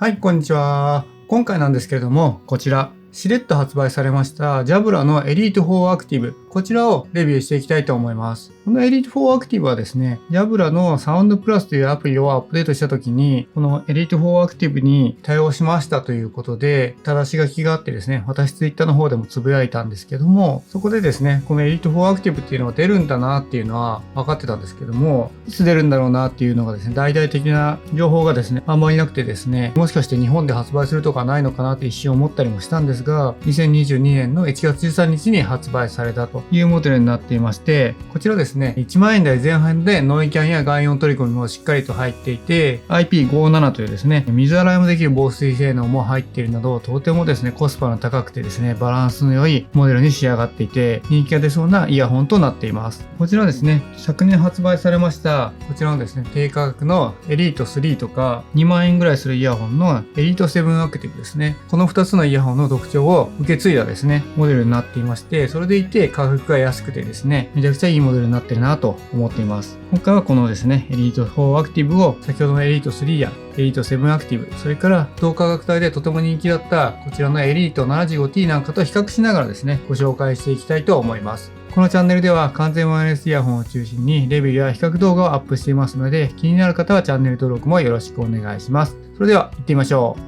はい、こんにちは。今回なんですけれども、こちら、しれっと発売されましたジャブラのエリート4アクティブ。こちらをレビューしていきたいと思います。このエリート4アクティブはですね、ジャブラのサウンドプラスというアプリをアップデートした時に、このエリート4アクティブに対応しましたということで、正し書きがあってですね、私ツイッターの方でもつぶやいたんですけども、そこでですね、このエリート4アクティブっていうのが出るんだなっていうのは分かってたんですけども、いつ出るんだろうなっていうのがですね、大々的な情報がですね、あんまりなくてですね、もしかして日本で発売するとかないのかなって一瞬思ったりもしたんですが、2022年の1月13日に発売されたというモデルになっていまして、こちらですね、1万円台前半でノイキャンや外音取り込みもしっかりと入っていて、IP57 というですね、水洗いもできる防水性能も入っているなど、とてもですね、コスパの高くてですね、バランスの良いモデルに仕上がっていて、人気が出そうなイヤホンとなっています。こちらですね、昨年発売されました、こちらのですね、低価格のエリート3とか、2万円ぐらいするイヤホンのエリート7アクティブですね。この2つのイヤホンの特徴を受け継いだですね、モデルになっていまして、それでいて価格が安くてですね、めちゃくちゃいいモデルになってるなと思っています。今回はこのですね、エリート4アクティブを先ほどのエリート3やエリート7アクティブ、それから同価格帯でとても人気だったこちらのエリート 75T なんかと比較しながらですね、ご紹介していきたいと思います。このチャンネルでは完全ワイヤレスイヤホンを中心にレビューや比較動画をアップしていますので、気になる方はチャンネル登録もよろしくお願いします。それでは行ってみましょう。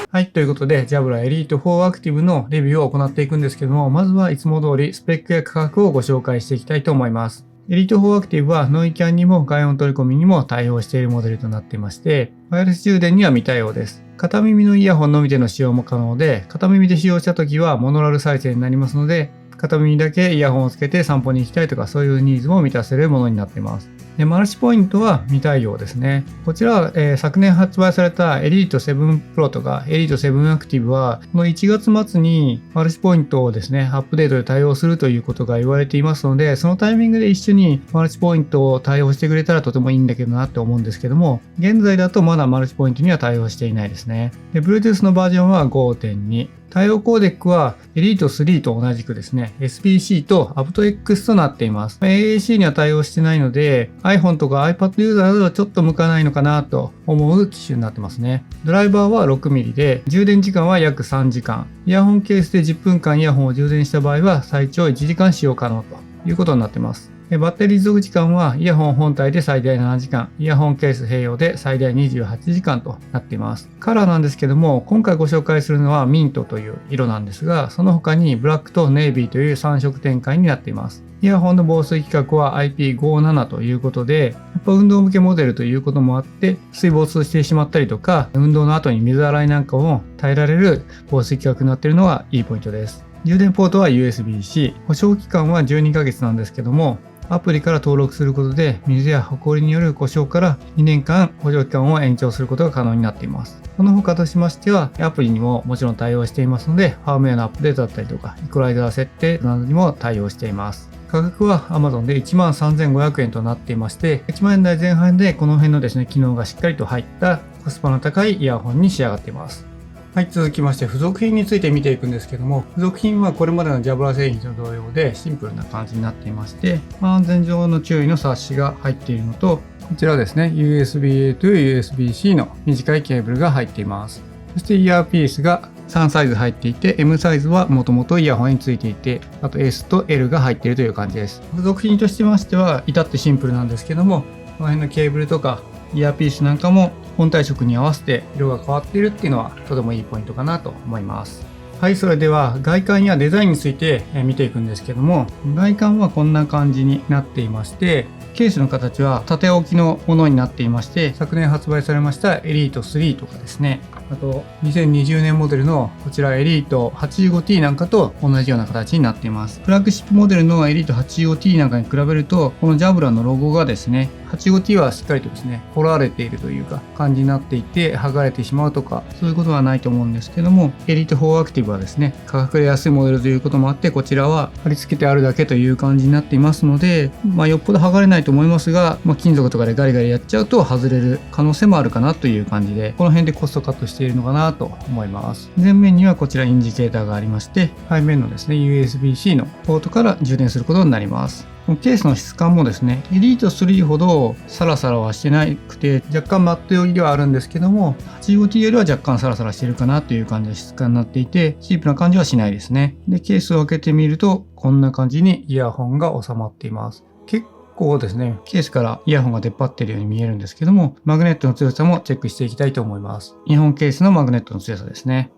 はい。ということで、ジャブラエリート4アクティブのレビューを行っていくんですけども、まずはいつも通りスペックや価格をご紹介していきたいと思います。エリート4アクティブはノイキャンにも外音取り込みにも対応しているモデルとなっていまして、ワイヤレス充電には未対応です。片耳のイヤホンのみでの使用も可能で、片耳で使用した時はモノラル再生になりますので、片耳だけイヤホンをつけて散歩に行きたいとかそういうニーズも満たせるものになっています。で、マルチポイントは未対応ですね。こちらは、昨年発売されたエリート7 Pro とかエリート7アクティブは、この1月末にマルチポイントをですね、アップデートで対応するということが言われていますので、そのタイミングで一緒にマルチポイントを対応してくれたらとてもいいんだけどなって思うんですけども、現在だとまだマルチポイントには対応していないですね。で、Bluetooth のバージョンは 5.2。対応コーデックはエリート3と同じくですね、SPC と aptX となっています。AAC には対応してないので、iPhone とか iPad ユーザーだとちょっと向かないのかなと思う機種になってますね。ドライバーは 6mm で、充電時間は約3時間。イヤホンケースで10分間イヤホンを充電した場合は最長1時間使用可能ということになっています。バッテリー持続時間はイヤホン本体で最大7時間、イヤホンケース併用で最大28時間となっています。カラーなんですけども、今回ご紹介するのはミントという色なんですが、その他にブラックとネイビーという3色展開になっています。イヤホンの防水規格は IP57 ということで、やっぱ運動向けモデルということもあって、水没してしまったりとか、運動の後に水洗いなんかも耐えられる防水規格になっているのがいいポイントです。充電ポートは USB-C、保証期間は12ヶ月なんですけども、アプリから登録することで水や埃による故障から2年間保証期間を延長することが可能になっています。その他としましてはアプリにももちろん対応していますので、ファームウェアのアップデートだったりとかイコライザー設定などにも対応しています。価格は Amazon で 13,500 円となっていまして、1万円台前半でこの辺のですね、機能がしっかりと入ったコスパの高いイヤホンに仕上がっています。はい、続きまして付属品について見ていくんですけども、付属品はこれまでのジャブラ製品と同様でシンプルな感じになっていまして、安全上の注意の冊子が入っているのと、こちらですね、USB-A to USB-C の短いケーブルが入っています。そしてイヤーピースが3サイズ入っていて、M サイズはもともとイヤホンについていて、あと S と L が入っているという感じです。付属品としましては至ってシンプルなんですけども、この辺のケーブルとかイヤーピースなんかも本体色に合わせて色が変わっているっていうのはとてもいいポイントかなと思います。はい、それでは外観やデザインについて見ていくんですけども、外観はこんな感じになっていまして、ケースの形は縦置きのものになっていまして、昨年発売されましたエリート3とかですね、あと2020年モデルのこちらエリート 85T なんかと同じような形になっています。フラッグシップモデルのエリート 85T なんかに比べると、このジャブラのロゴがですね、85T はしっかりとですね、彫られているというか感じになっていて、剥がれてしまうとかそういうことはないと思うんですけども、エリート4アクティブはですね、価格で安いモデルということもあって、こちらは貼り付けてあるだけという感じになっていますので、よっぽど剥がれないと思いますが、金属とかでガリガリやっちゃうと外れる可能性もあるかなという感じで、この辺でコストカットしているのかなと思います。前面にはこちらインジケーターがありまして、背面のですね USB-C のポートから充電することになります。このケースの質感もですね、エリート3ほどサラサラはしてなくて、若干マット寄りではあるんですけども、85T よりは若干サラサラしてるかなという感じの質感になっていて、チープな感じはしないですね。で、ケースを開けてみると、こんな感じにイヤホンが収まっています。結構ですね、ケースからイヤホンが出っ張っているように見えるんですけども、マグネットの強さもチェックしていきたいと思います。イヤホンケースのマグネットの強さですね。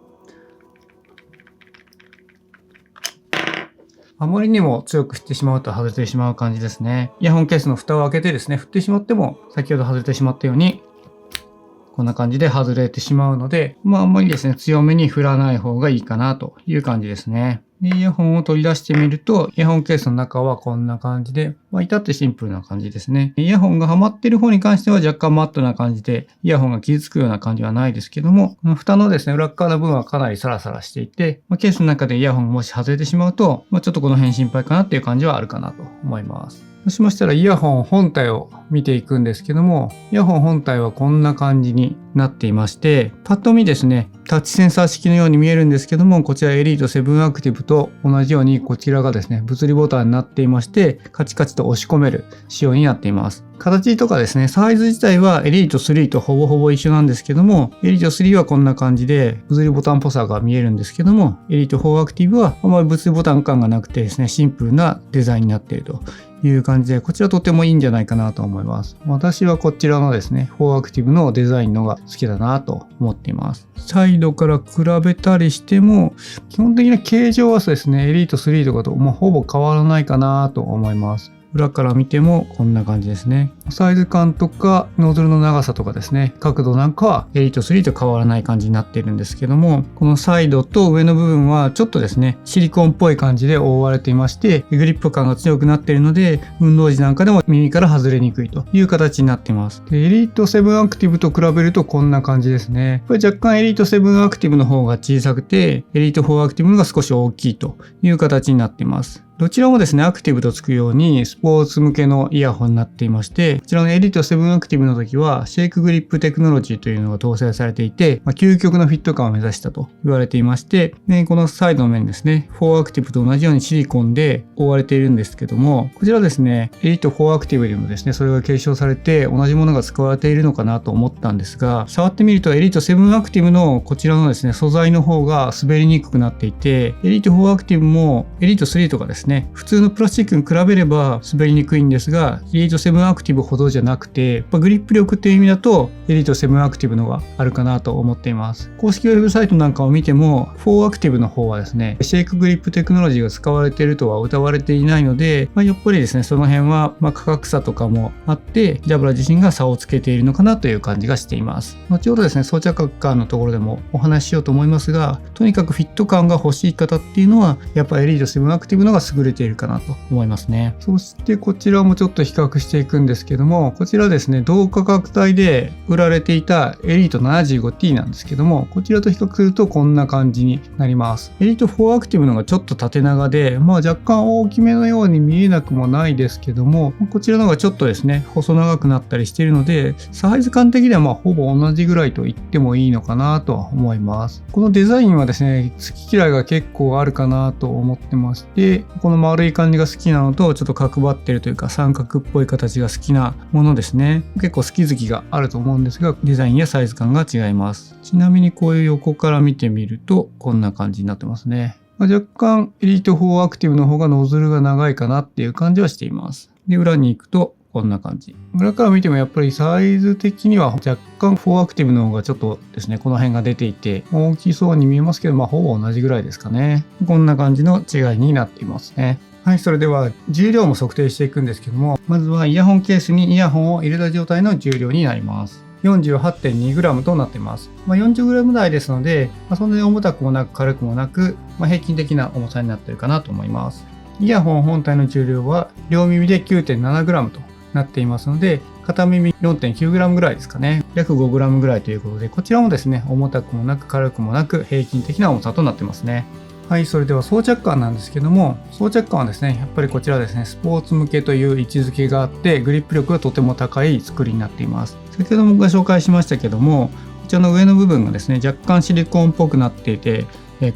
あまりにも強く振ってしまうと外れてしまう感じですね。イヤホンケースの蓋を開けてですね、振ってしまっても先ほど外れてしまったように、こんな感じで外れてしまうので、あんまりですね、強めに振らない方がいいかなという感じですね。で、イヤホンを取り出してみると、イヤホンケースの中はこんな感じで、至ってシンプルな感じですね。イヤホンがはまっている方に関しては若干マットな感じで、イヤホンが傷つくような感じはないですけども、この蓋のですね、裏側の部分はかなりサラサラしていて、ケースの中でイヤホンがもし外れてしまうと、ちょっとこの辺心配かなっていう感じはあるかなと思います。そうしましたらイヤホン本体を見ていくんですけども、イヤホン本体はこんな感じになっていまして、パッと見ですね、タッチセンサー式のように見えるんですけども、こちらエリート7アクティブと同じようにこちらがですね、物理ボタンになっていまして、カチカチと押し込める仕様になっています。形とかですね、サイズ自体はエリート3とほぼほぼ一緒なんですけども、エリート3はこんな感じで物理ボタンっぽさが見えるんですけども、エリート4アクティブはあまり物理ボタン感がなくてですね、シンプルなデザインになっているという感じで、こちらとてもいいんじゃないかなと思います。私はこちらのですね、4アクティブのデザインのが好きだなと思っています。サイドから比べたりしても、基本的な形状はですね、エリート3とかとほぼ変わらないかなと思います。裏から見てもこんな感じですね。サイズ感とかノズルの長さとかですね、角度なんかはエリート3と変わらない感じになっているんですけども、このサイドと上の部分はちょっとですね、シリコンっぽい感じで覆われていまして、グリップ感が強くなっているので、運動時なんかでも耳から外れにくいという形になっています。で、エリート7アクティブと比べるとこんな感じですね。これ若干エリート7アクティブの方が小さくて、エリート4アクティブのが少し大きいという形になっています。どちらもですね、アクティブとつくようにスポーツ向けのイヤホンになっていまして、こちらのエリート7アクティブの時はシェイクグリップテクノロジーというのが搭載されていて、究極のフィット感を目指したと言われていまして、でこのサイドの面ですね、4アクティブと同じようにシリコンで覆われているんですけども、こちらですね、エリート4アクティブでもですね、それが継承されて同じものが使われているのかなと思ったんですが、触ってみるとエリート7アクティブのこちらのですね、素材の方が滑りにくくなっていて、エリート4アクティブもエリート3とかですね、普通のプラスチックに比べれば滑りにくいんですが、エリート7アクティブほどじゃなくて、グリップ力っていう意味だとエリート7アクティブのがあるかなと思っています。公式ウェブサイトなんかを見ても、4アクティブの方はですね、シェイクグリップテクノロジーが使われているとは謳われていないので、やっぱりですね、その辺は価格差とかもあって、ジャブラ自身が差をつけているのかなという感じがしています。後ほどですね、装着感のところでもお話ししようと思いますが、とにかくフィット感が欲しい方っていうのは、やっぱエリート7アクティブのが優れているかなと思いますね。そしてこちらもちょっと比較していくんですけども、こちらですね、同価格帯で売られていたエリート 75T なんですけども、こちらと比較するとこんな感じになります。エリート4アクティブのがちょっと縦長で、若干大きめのように見えなくもないですけども、こちらの方がちょっとですね、細長くなったりしているので、サイズ感的にはほぼ同じぐらいと言ってもいいのかなと思います。このデザインはですね、好き嫌いが結構あるかなと思ってまして、この丸い感じが好きなのと、ちょっと角張ってるというか三角っぽい形が好きなものですね。結構好き好きがあると思うんですが、デザインやサイズ感が違います。ちなみにこういう横から見てみるとこんな感じになってますね。若干エリート4アクティブの方がノズルが長いかなっていう感じはしています。で、裏に行くとこんな感じ。裏から見てもやっぱりサイズ的には若干4アクティブの方がちょっとですね、この辺が出ていて大きそうに見えますけど、ほぼ同じぐらいですかね。こんな感じの違いになっていますね。はい、それでは重量も測定していくんですけども、まずはイヤホンケースにイヤホンを入れた状態の重量になります。48.2g となっています。40g 台ですので、そんなに重たくもなく軽くもなく、平均的な重さになっているかなと思います。イヤホン本体の重量は両耳で 9.7g となっていますので、片耳 4.9g ぐらいですかね。約 5g ぐらいということで、こちらもですね、重たくもなく軽くもなく平均的な重さとなってますね。はい、それでは装着感なんですけども、装着感はですね、やっぱりこちらですね、スポーツ向けという位置づけがあって、グリップ力がとても高い作りになっています。先ほどもご紹介しましたけども、こちらの上の部分がですね、若干シリコンっぽくなっていて、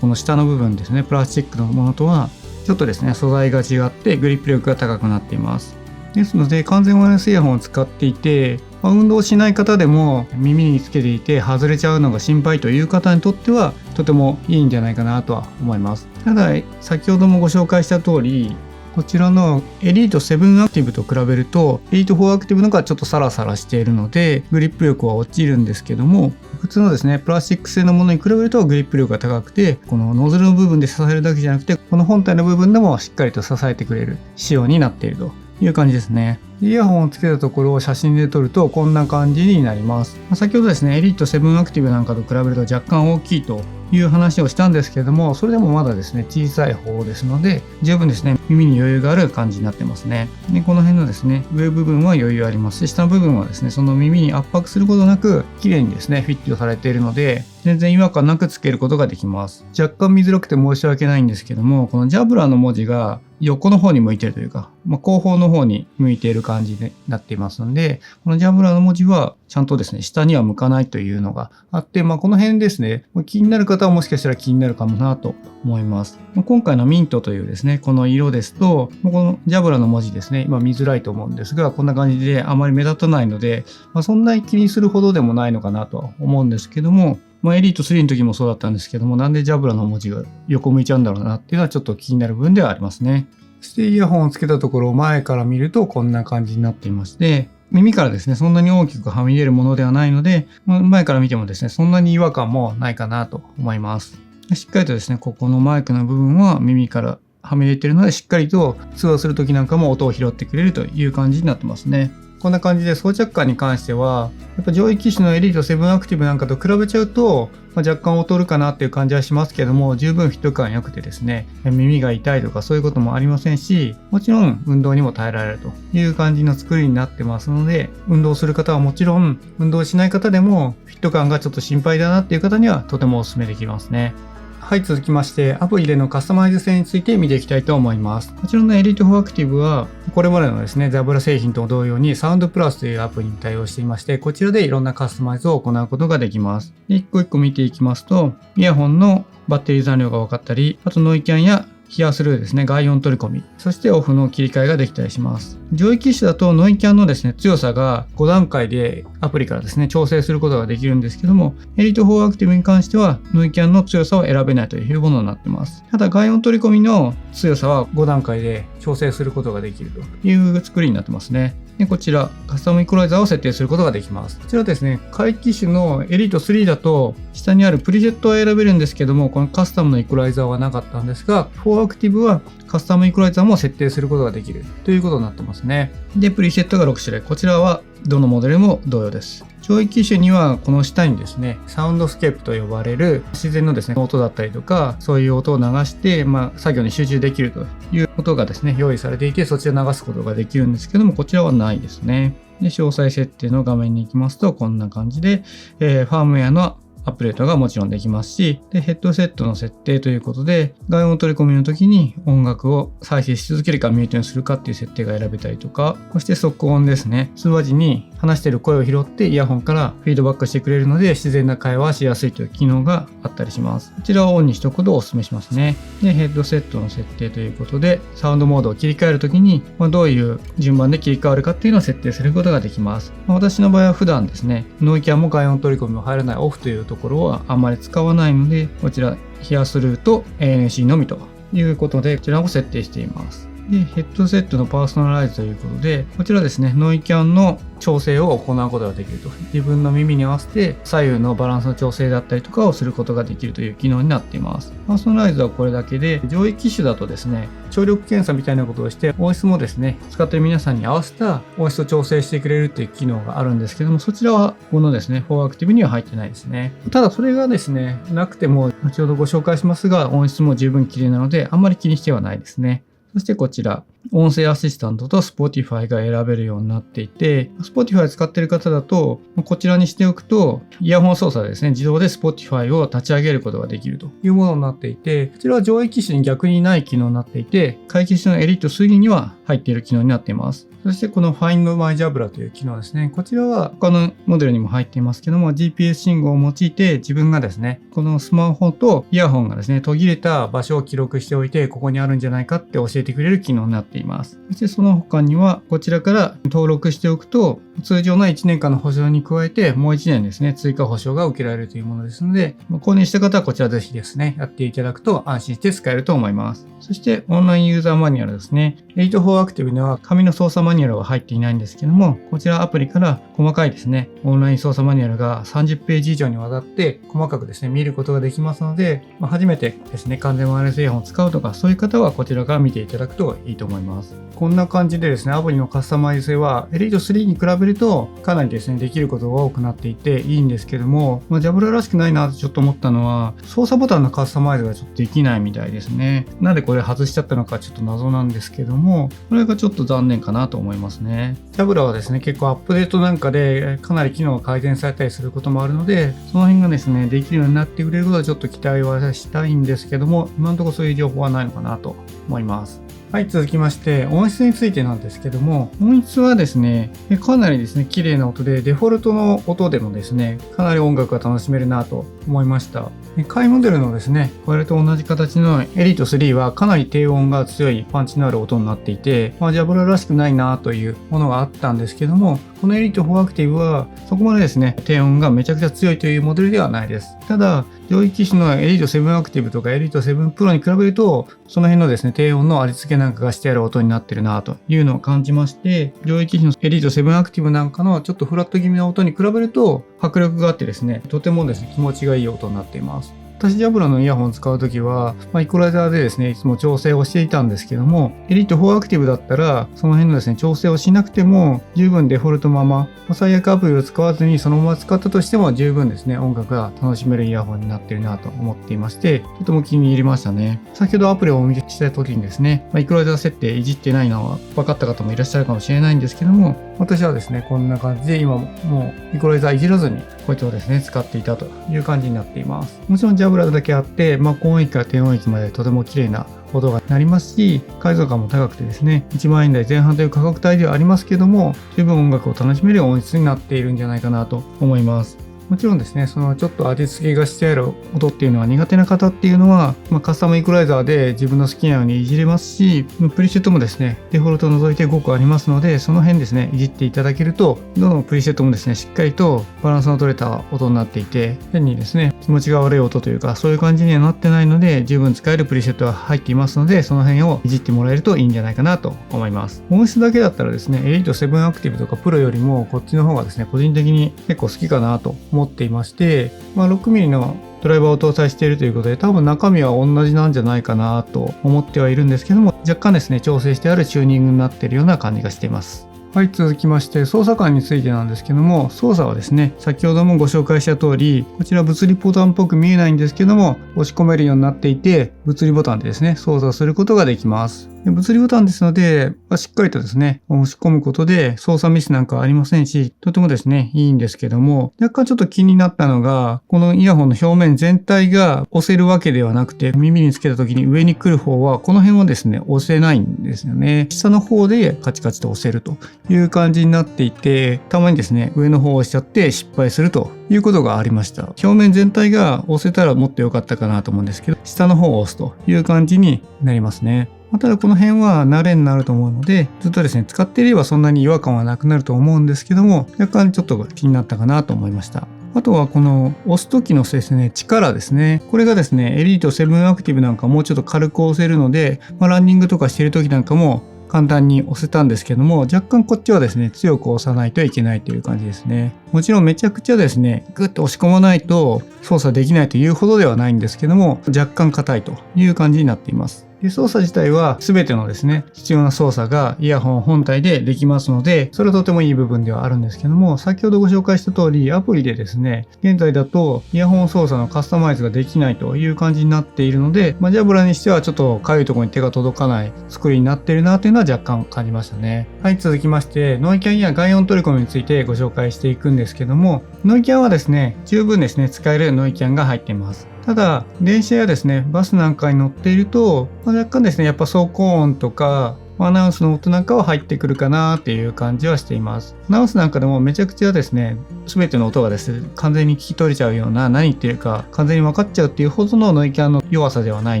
この下の部分ですね、プラスチックのものとはちょっとですね、素材が違ってグリップ力が高くなっています。ですので、完全ワイヤレスイヤホンを使っていて、運動しない方でも耳につけていて外れちゃうのが心配という方にとってはとてもいいんじゃないかなとは思います。ただ、先ほどもご紹介した通り、こちらのエリート7アクティブと比べるとエリート4アクティブの方がちょっとサラサラしているのでグリップ力は落ちるんですけども、普通のですねプラスチック製のものに比べるとグリップ力が高くて、このノズルの部分で支えるだけじゃなくてこの本体の部分でもしっかりと支えてくれる仕様になっているという感じですね。イヤホンをつけたところを写真で撮るとこんな感じになります。先ほどですねエリート7アクティブなんかと比べると若干大きいという話をしたんですけれども、それでもまだですね小さい方ですので十分ですね耳に余裕がある感じになってますね。でこの辺のですね上部分は余裕ありますし、下の部分はですねその耳に圧迫することなく綺麗にですねフィットされているので全然違和感なくつけることができます。若干見づらくて申し訳ないんですけども、このジャブラの文字が横の方に向いているというか、後方の方に向いている感じになっていますので、このジャブラの文字はちゃんとですね下には向かないというのがあって、この辺ですね気になる方はもしかしたら気になるかもなと思います。今回のミントというですねこの色ですと、このジャブラの文字ですね今見づらいと思うんですが、こんな感じであまり目立たないので、そんなに気にするほどでもないのかなとは思うんですけども、エリート3の時もそうだったんですけども、なんでジャブラの文字が横向いちゃうんだろうなっていうのはちょっと気になる部分ではありますね。そしてイヤホンをつけたところを前から見るとこんな感じになっていまして、耳からですねそんなに大きくはみ出るものではないので、前から見てもですねそんなに違和感もないかなと思います。しっかりとですねここのマイクの部分は耳からはみ出ているので、しっかりと通話する時なんかも音を拾ってくれるという感じになってますね。こんな感じで装着感に関してはやっぱ上位機種のエリート7アクティブなんかと比べちゃうと、若干劣るかなっていう感じはしますけども、十分フィット感良くてですね耳が痛いとかそういうこともありませんし、もちろん運動にも耐えられるという感じの作りになってますので、運動する方はもちろん運動しない方でもフィット感がちょっと心配だなっていう方にはとてもお勧めできますね。はい、続きましてアプリでのカスタマイズ性について見ていきたいと思います。こちらのエリート4アクティブはこれまでのですねザブラ製品と同様にサウンドプラスというアプリに対応していまして、こちらでいろんなカスタマイズを行うことができます。一個一個見ていきますと、イヤホンのバッテリー残量が分かったり、あとノイキャンやヒアスルーですね、外音取り込み、そしてオフの切り替えができたりします。上位機種だとノイキャンのですね、強さが5段階でアプリからですね、調整することができるんですけども、エリート4アクティブに関してはノイキャンの強さを選べないというものになっています。ただ外音取り込みの強さは5段階で調整することができるという作りになってますね。でこちらカスタムイコライザーを設定することができます。こちらですね、下位機種のエリート3だと下にあるプリセットは選べるんですけども、このカスタムのイコライザーはなかったんですが、4アクティブはカスタムイコライザーも設定することができるということになってますね。でプリセットが6種類、こちらはどのモデルも同様です。上位機種にはこの下にですねサウンドスケープと呼ばれる自然のですね音だったりとか、そういう音を流して、作業に集中できるという音がですね用意されていて、そちら流すことができるんですけども、こちらはないですね。で詳細設定の画面に行きますとこんな感じで、ファームウェアのアップデートがもちろんできますし、でヘッドセットの設定ということで外音取り込みの時に音楽を再生し続けるかミュートにするかっていう設定が選べたりとか、そして即音ですね、通話時に話している声を拾ってイヤホンからフィードバックしてくれるので自然な会話しやすいという機能があったりします。こちらをオンにしておくことをお勧めしますね。でヘッドセットの設定ということでサウンドモードを切り替える時にどういう順番で切り替わるかっていうのを設定することができます。私の場合は普段ですねノイキャンも外音取り込みも入らないオフというところはあまり使わないので、こちらヒアスルーと ANC のみということでこちらを設定しています。でヘッドセットのパーソナライズということで、こちらですねノイキャンの調整を行うことができると、自分の耳に合わせて左右のバランスの調整だったりとかをすることができるという機能になっています。パーソナライズはこれだけで、上位機種だとですね聴力検査みたいなことをして音質もですね使っている皆さんに合わせた音質を調整してくれるっていう機能があるんですけども、そちらはこのですね4アクティブには入ってないですね。ただそれがですねなくても後ほどご紹介しますが、音質も十分綺麗なのであんまり気にしてはないですね。そしてこちら、音声アシスタントと Spotify が選べるようになっていて、Spotify 使っている方だと、こちらにしておくと、イヤホン操作でですね、自動で Spotify を立ち上げることができるというものになっていて、こちらは上位機種に逆にない機能になっていて、下位機種のエリート3には入っている機能になっています。そしてこの Find My Jabra という機能ですね。こちらは他のモデルにも入っていますけども、GPS 信号を用いて自分がですね、このスマホとイヤホンがですね、途切れた場所を記録しておいて、ここにあるんじゃないかって教えてくれる機能になっています。そしてその他には、こちらから登録しておくと、通常の1年間の保証に加えて、もう1年ですね、追加保証が受けられるというものですので、購入した方はこちらぜひですね、やっていただくと安心して使えると思います。そしてオンラインユーザーマニュアルですね。8-4 Active には紙の操作マニュアルは入っていないんですけども、こちらアプリから細かいですね、オンライン操作マニュアルが30ページ以上にわたって細かくですね、見ることができますので、初めてですね、完全ワイヤレスイヤホンを使うとか、そういう方はこちらから見ていただくといいと思います。こんな感じでですね、アプリのカスタマイズ性は Elite 3に比べるとかなりですね、できることが多くなっていていいんですけども、ジャブラらしくないなとちょっと思ったのは、操作ボタンのカスタマイズがちょっとできないみたいですね。なんでこれ外しちゃったのかちょっと謎なんですけども、これがちょっと残念かなと思いますね。ジャブラはですね、結構アップデートなんかでかなり機能が改善されたりすることもあるので、その辺がですね、できるようになってくれることはちょっと期待はしたいんですけども、今のところそういう情報はないのかなと思います。はい、続きまして音質についてなんですけども、音質はですね、かなりですね、綺麗な音で、デフォルトの音でもですね、かなり音楽が楽しめるなと思いました。下位モデルのですね、これと同じ形の Elite 3はかなり低音が強いパンチのある音になっていて、ジャブラらしくないなというものがあったんですけども、この Elite 4 Active はそこまでですね、低音がめちゃくちゃ強いというモデルではないです。ただ、上位機種の Elite 7 Active とか Elite 7 Pro に比べると、その辺のですね、低音のあり付けなんかがしてある音になってるなというのを感じまして、上位機種の Elite 7 Active なんかのちょっとフラット気味な音に比べると迫力があってですね、とてもですね、気持ちがいい音になっています。私ジャブラのイヤホンを使うときは、イコライザーでですね、いつも調整をしていたんですけども、Elite 4 Active だったら、その辺のですね、調整をしなくても、十分デフォルトまま、最悪アプリを使わずにそのまま使ったとしても十分ですね、音楽が楽しめるイヤホンになっているなと思っていまして、とても気に入りましたね。先ほどアプリをお見せしたときにですね、イコライザー設定いじってないのは分かった方もいらっしゃるかもしれないんですけども、私はですね、こんな感じで今もうイコライザーいじらずに、こいつをですね、使っていたという感じになっています。もちろんジャブラだけあって、高音域から低音域までとても綺麗な音が鳴りますし、解像感も高くてですね、1万円台前半という価格帯ではありますけども、十分音楽を楽しめる音質になっているんじゃないかなと思います。もちろんですね、そのちょっと味付けがしてある音っていうのは苦手な方っていうのは、カスタムイコライザーで自分の好きなようにいじれますし、プリセットもですね、デフォルトを除いて5個ありますので、その辺ですね、いじっていただけると、どのプリセットもですね、しっかりとバランスの取れた音になっていて、変にですね、気持ちが悪い音というか、そういう感じにはなってないので、十分使えるプリセットが入っていますので、その辺をいじってもらえるといいんじゃないかなと思います。音質だけだったらですね、Elite 7 Active とか Pro よりも、こっちの方がですね、個人的に結構好きかなと思っていまして、6mm のドライバーを搭載しているということで、多分中身は同じなんじゃないかなと思ってはいるんですけども、若干ですね、調整してあるチューニングになっているような感じがしています。はい、続きまして操作感についてなんですけども、操作はですね、先ほどもご紹介した通り、こちら物理ボタンっぽく見えないんですけども、押し込めるようになっていて、物理ボタンでですね、操作することができます。物理ボタンですので、しっかりとですね、押し込むことで操作ミスなんかありませんし、とてもですね、いいんですけども、若干ちょっと気になったのが、このイヤホンの表面全体が押せるわけではなくて、耳につけた時に上に来る方は、この辺はですね、押せないんですよね。下の方でカチカチと押せるという感じになっていて、たまにですね、上の方を押しちゃって失敗するということがありました。表面全体が押せたらもっと良かったかなと思うんですけど、下の方を押すという感じになりますね。ただこの辺は慣れになると思うので、ずっとですね、使っていればそんなに違和感はなくなると思うんですけども、若干ちょっと気になったかなと思いました。あとはこの押す時のですね、力ですね。これがですね、Elite 7 Active なんかもうちょっと軽く押せるので、ランニングとかしている時なんかも簡単に押せたんですけども、若干こっちはですね、強く押さないといけないという感じですね。もちろんめちゃくちゃですね、グッと押し込まないと操作できないというほどではないんですけども、若干硬いという感じになっています。で、操作自体は全てのですね、必要な操作がイヤホン本体でできますので、それはとてもいい部分ではあるんですけども、先ほどご紹介した通り、アプリでですね、現在だとイヤホン操作のカスタマイズができないという感じになっているので、ジャブラにしてはちょっとかゆいところに手が届かない作りになっているなというのは若干感じましたね。はい、続きまして、ノイキャンや外音取り込みについてご紹介していくんですけども、ノイキャンはですね、十分ですね、使えるノイキャンが入っています。ただ、電車やですね、バスなんかに乗っていると、若干ですね、やっぱ走行音とか、アナウンスの音なんかは入ってくるかなっていう感じはしています。アナウンスなんかでもめちゃくちゃですね、全ての音がですね、完全に聞き取れちゃうような、何言ってるか完全に分かっちゃうっていうほどのノイキャンの弱さではない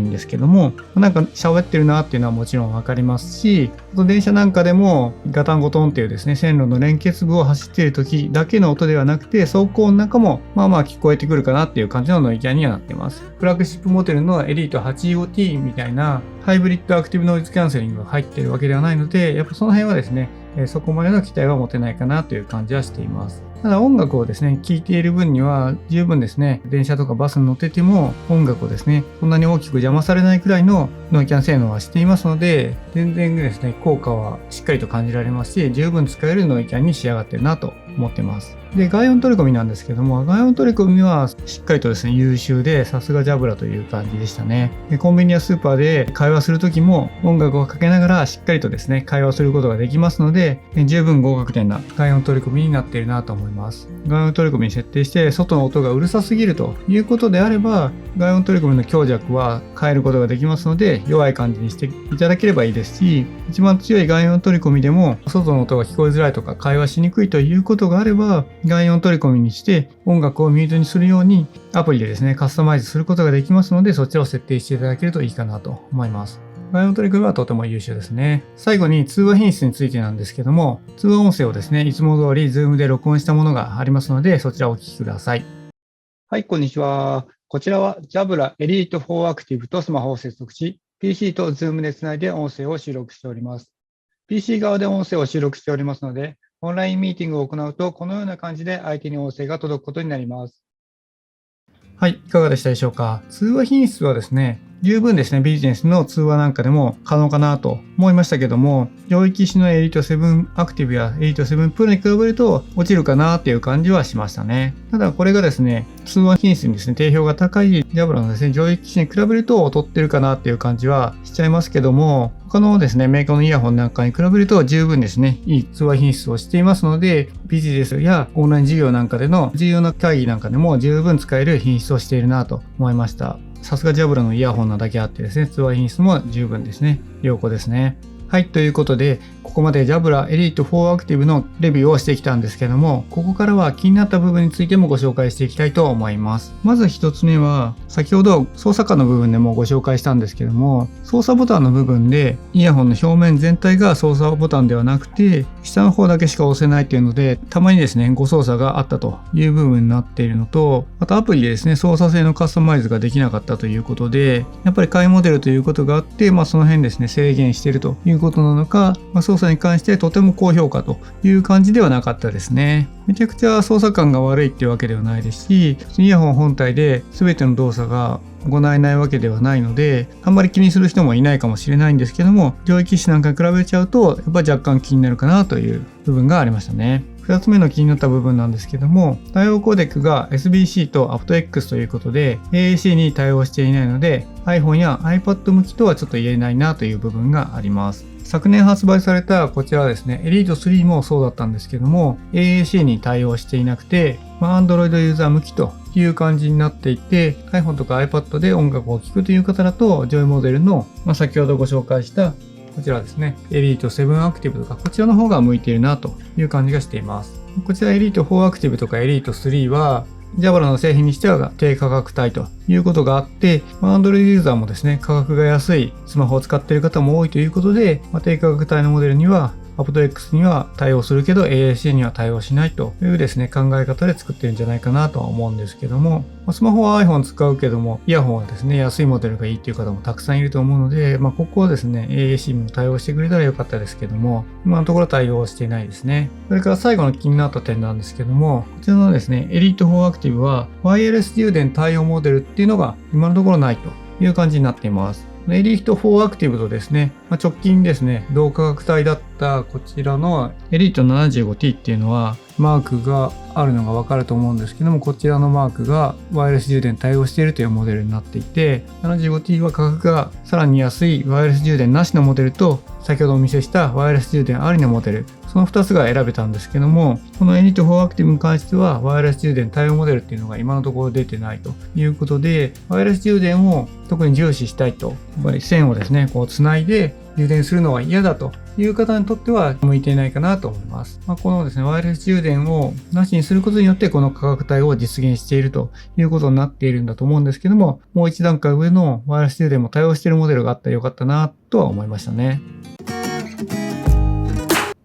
んですけども、なんか喋ってるなっていうのはもちろん分かりますし、電車なんかでもガタンゴトンっていうですね、線路の連結部を走っている時だけの音ではなくて、走行音なんかもまあまあ聞こえてくるかなっていう感じのノイキャンにはなっています。フラッグシップモデルのエリート 85T みたいなハイブリッドアクティブノイズキャンセリングが入っているわけではないので、やっぱその辺はですね、そこまでの期待は持てないかなという感じはしています。ただ音楽をですね、聴いている分には十分ですね、電車とかバスに乗ってても音楽をですね、そんなに大きく邪魔されないくらいのノイキャン性能はしていますので、全然ですね、効果はしっかりと感じられますし、十分使えるノイキャンに仕上がっているなと思ってます。で、外音取り込みなんですけども、外音取り込みはしっかりとですね、優秀で、さすがジャブラという感じでしたね。で、コンビニやスーパーで会話するときも音楽をかけながらしっかりとですね、会話することができますので、十分合格点な外音取り込みになっているなと思います。外音取り込みに設定して、外の音がうるさすぎるということであれば、外音取り込みの強弱は変えることができますので、弱い感じにしていただければいいですし、一番強い外音取り込みでも、外の音が聞こえづらいとか会話しにくいということがあれば、外音取り込みにして音楽をミュートにするようにアプリでですね、カスタマイズすることができますので、そちらを設定していただけるといいかなと思います。外音取り組みはとても優秀ですね。最後に通話品質についてなんですけども、通話音声をですね、いつも通り Zoom で録音したものがありますので、そちらをお聞きください。はい、こんにちは。こちらは Jabra Elite 4 Active とスマホを接続し、PC と Zoom でつないで音声を収録しております。PC 側で音声を収録しておりますので、オンラインミーティングを行うと、このような感じで相手に音声が届くことになります。はい、いかがでしたでしょうか。通話品質はですね、十分ですね、ビジネスの通話なんかでも可能かなと思いましたけども、上位機種のエリート7アクティブやエリート7プロに比べると落ちるかなっていう感じはしましたね。ただこれがですね、通話品質にですね、定評が高いJabraのですね、上位機種に比べると劣ってるかなっていう感じはしちゃいますけども、他のですね、メーカーのイヤホンなんかに比べると十分ですね、いい通話品質をしていますので、ビジネスやオンライン授業なんかでの重要な会議なんかでも十分使える品質をしているなと思いました。さすがJabraのイヤホンなだけあってですね、通話品質も十分ですね。良好ですね。はい、ということで、ここまでJabra Elite 4 Active のレビューをしてきたんですけども、ここからは気になった部分についてもご紹介していきたいと思います。まず一つ目は、先ほど操作桿の部分でもご紹介したんですけども、操作ボタンの部分でイヤホンの表面全体が操作ボタンではなくて、下の方だけしか押せないっていうので、たまにですね、誤操作があったという部分になっているのと、あとアプリでですね、操作性のカスタマイズができなかったということで、やっぱり買いモデルということがあって、その辺ですね、制限しているということなのか、操作に関してとても高評価という感じではなかったですね。めちゃくちゃ操作感が悪いっていうわけではないですし、イヤホン本体で全ての動作が行えないわけではないので、あんまり気にする人もいないかもしれないんですけども、上位機種なんかに比べちゃうと、やっぱ若干気になるかなという部分がありましたね。2つ目の気になった部分なんですけども、対応コーデックが SBC と aptX ということで AAC に対応していないので iPhone や iPad 向きとはちょっと言えないなという部分があります。昨年発売されたこちらはですね、Elite 3もそうだったんですけども AAC に対応していなくて、Android ユーザー向きという感じになっていて、 iPhone とか iPad で音楽を聴くという方だと上位モデルの、先ほどご紹介したこちらですね、Elite 7 Active とかこちらの方が向いているなという感じがしています。こちら Elite 4 Active とか Elite 3はJabra の製品にしては低価格帯ということがあって、Android ユーザーもですね、価格が安いスマホを使っている方も多いということで、低価格帯のモデルにはaptX には対応するけど AAC には対応しないというですね、考え方で作ってるんじゃないかなとは思うんですけども、スマホは iPhone 使うけども、イヤホンはですね、安いモデルがいいっていう方もたくさんいると思うので、ここはですね、AAC も対応してくれたらよかったですけども、今のところ対応していないですね。それから最後の気になった点なんですけども、こちらのですね、Elite 4 Active はワイヤレス充電対応モデルっていうのが今のところないという感じになっています。エリート4アクティブとですね、直近ですね、同価格帯だったこちらのエリート 75T っていうのはマークがあるのがわかると思うんですけども、こちらのマークがワイヤレス充電対応しているというモデルになっていて、75T は価格がさらに安いワイヤレス充電なしのモデルと、先ほどお見せしたワイヤレス充電ありのモデル、その2つが選べたんですけども、このエリート4アクティブに関してはワイヤレス充電対応モデルっていうのが今のところ出てないということで、ワイヤレス充電を特に重視したいと、やっぱり線をですね、こうつないで充電するのは嫌だという方にとっては向いていないかなと思います。このですね、ワイヤレス充電をなしにすることによってこの価格帯を実現しているということになっているんだと思うんですけども、もう一段階上のワイヤレス充電も対応しているモデルがあったらよかったなとは思いましたね。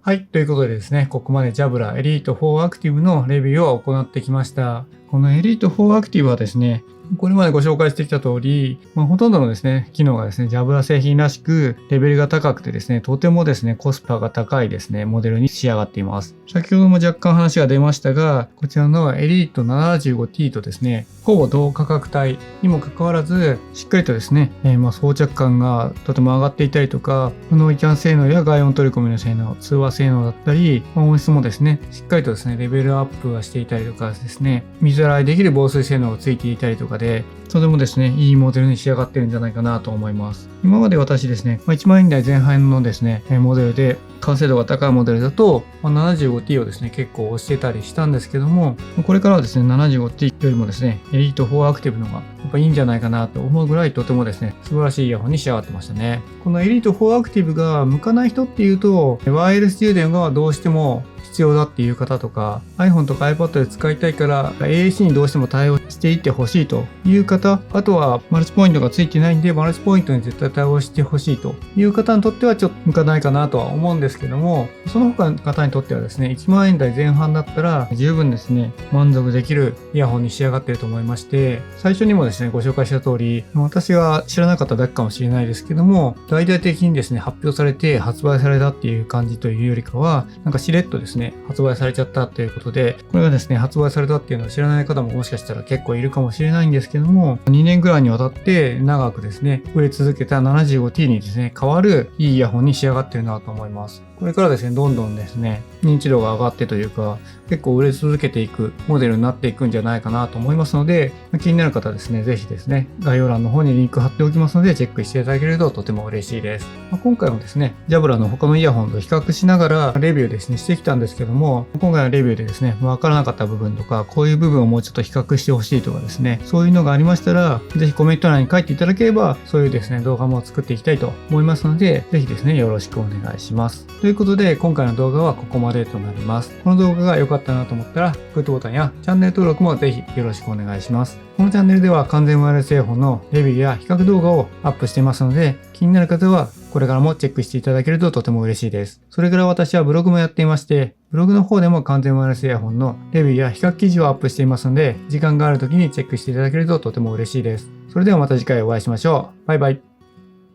はい。ということでですね、ここまでジャブラエリート4アクティブのレビューを行ってきました。このエリート4アクティブはですね、これまでご紹介してきた通り、ほとんどのですね、機能がですね、ジャブラ製品らしく、レベルが高くてですね、とてもですね、コスパが高いですね、モデルに仕上がっています。先ほども若干話が出ましたが、こちらのエリート 75T とですね、ほぼ同価格帯にもかかわらず、しっかりとですね、装着感がとても上がっていたりとか、ノイキャン性能や外音取り込みの性能、通話性能だったり、音質もですね、しっかりとですね、レベルアップがしていたりとかですね、水洗いできる防水性能がついていたりとかで、とてもですね、いいモデルに仕上がってるんじゃないかなと思います。今まで私ですね、1万円台前半のですね、モデルで、完成度が高いモデルだと、75T をですね、結構押してたりしたんですけども、これからはですね、75T よりもですね、エリート4アクティブのがやっぱいいんじゃないかなと思うぐらいとてもですね、素晴らしいイヤホンに仕上がってましたね。このエリート4アクティブが向かない人っていうと、ワイヤレス充電がどうしても必要だっていう方とか iPhone とか iPad で使いたいから AAC にどうしても対応していってほしいという方、あとはマルチポイントがついてないんでマルチポイントに絶対対応してほしいという方にとってはちょっと向かないかなとは思うんですけども、その他の方にとってはですね、1万円台前半だったら十分ですね、満足できるイヤホンに仕上がっていると思いまして、最初にもですね、ご紹介した通り、私が知らなかっただけかもしれないですけども、大々的にですね、発表されて発売されたっていう感じというよりかは、なんかしれっとですね、発売されちゃったということで、これがですね、発売されたっていうのを知らない方ももしかしたら結構いるかもしれないんですけども、2年ぐらいにわたって長くですね、売れ続けた 75T にですね、変わるいいイヤホンに仕上がってるなと思います。これからですね、どんどんですね、認知度が上がってというか、結構売れ続けていくモデルになっていくんじゃないかなと思いますので、気になる方はですね、ぜひですね、概要欄の方にリンク貼っておきますので、チェックしていただけるととても嬉しいです。今回もですね、ジャブラの他のイヤホンと比較しながらレビューですね、してきたんですけども、今回のレビューでですね、わからなかった部分とか、こういう部分をもうちょっと比較してほしいとかですね、そういうのがありましたら、ぜひコメント欄に書いていただければ、そういうですね、動画も作っていきたいと思いますので、ぜひですね、よろしくお願いします。ということで、今回の動画はここまでとなります。この動画が良かったなと思ったら、グッドボタンやチャンネル登録もぜひよろしくお願いします。このチャンネルでは完全ワイヤレスイヤホンのレビューや比較動画をアップしていますので、気になる方はこれからもチェックしていただけるととても嬉しいです。それから私はブログもやっていまして、ブログの方でも完全ワイヤレスイヤホンのレビューや比較記事をアップしていますので、時間がある時にチェックしていただけるととても嬉しいです。それではまた次回お会いしましょう。バイバイ。